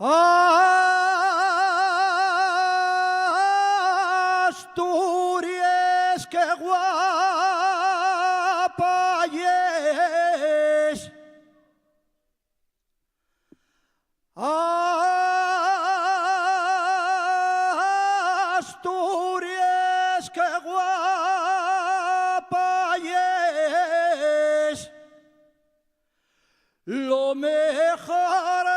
Asturias, qué guapa es. Asturias, qué guapa es. Lo mejor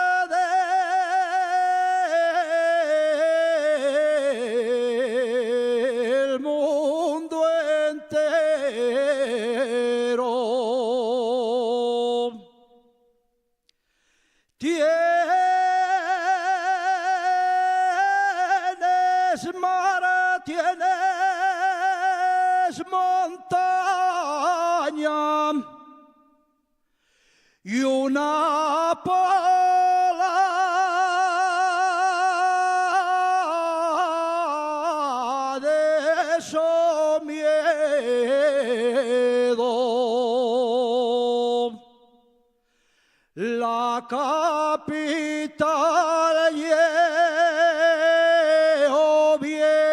del mundo entero. Tienes mar, tienes montaña y una pola de somiedo. La capital y Oviedo.